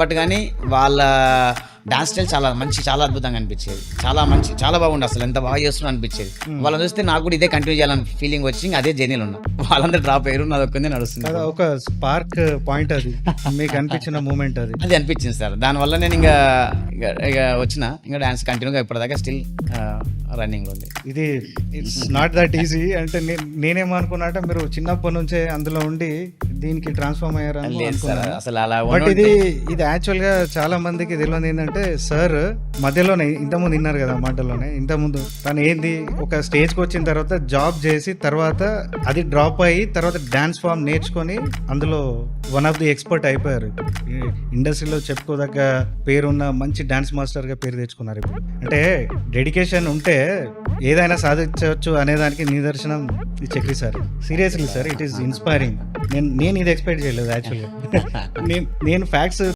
But కానీ వాళ్ళ dance style చాలా అద్భుతంగా అనిపించేది. చాలా బాగుంది, అసలు ఎంత బాగా చేస్తున్నా అనిపించేది. వాళ్ళని చూస్తే నాకు కూడా ఇదే కంటిన్యూ చేయాలని ఫీలింగ్ వచ్చి అదే జర్నీలో ఉన్నా. వాళ్ళందరూ డ్రాప్ అయ్యారు, నాది ఒక్కందే నడుస్తుంది. కదా ఒక స్పార్క్ పాయింట్ అది మీకు అనిపించిన మూమెంట్ అది. అది అనిపించింది సార్. దానివల్ల నేను ఇంకా వచ్చిన డాన్స్ కంటిన్యూగా ఇప్పటిదాకా స్టిల్ రన్నింగ్ ఉంది. ఇది ఇట్స్ నాట్ దట్ ఈజీ. అంటే నేనేమనుకున్నాట మీరు చిన్నప్పటి నుంచే అందులో ఉండి దీనికి ట్రాన్స్ఫార్మ్ అయ్యారని లేదు సార్, అనుకున్నాను. అసలు అలా బట్ ఇది యాక్చువల్ గా చాలా మందికి తెలియదు ఏంటంటే సార్ మధ్యలోనే ఇంతకుముందు విన్నారు కదా మాటల్లోనే, ఇంతకుముందు తను ఏంది ఒక స్టేజ్ కి వచ్చిన తర్వాత జాబ్ చేసి తర్వాత అది డ్రాప్ అయ్యి తర్వాత డాన్స్ ఫామ్ నేర్చుకొని అందులో వన్ ఆఫ్ ది ఎక్స్పర్ట్ అయిపోయారు. ఇండస్ట్రీలో చెప్పుకోదగ్గ పేరున్న మంచి డాన్స్ మాస్టర్ గా పేరు తెచ్చుకున్నారు. ఇప్పుడు అంటే డెడికేషన్ ఉంటే ఏదైనా సాధించవచ్చు అనేదానికి నిదర్శనం ఈ Chakri sir. Seriously sir, it is inspiring. నేను ఇది ఎక్స్పెక్ట్ చేయలేదు యాక్చువల్గా. నేను ఫ్యాక్ట్స్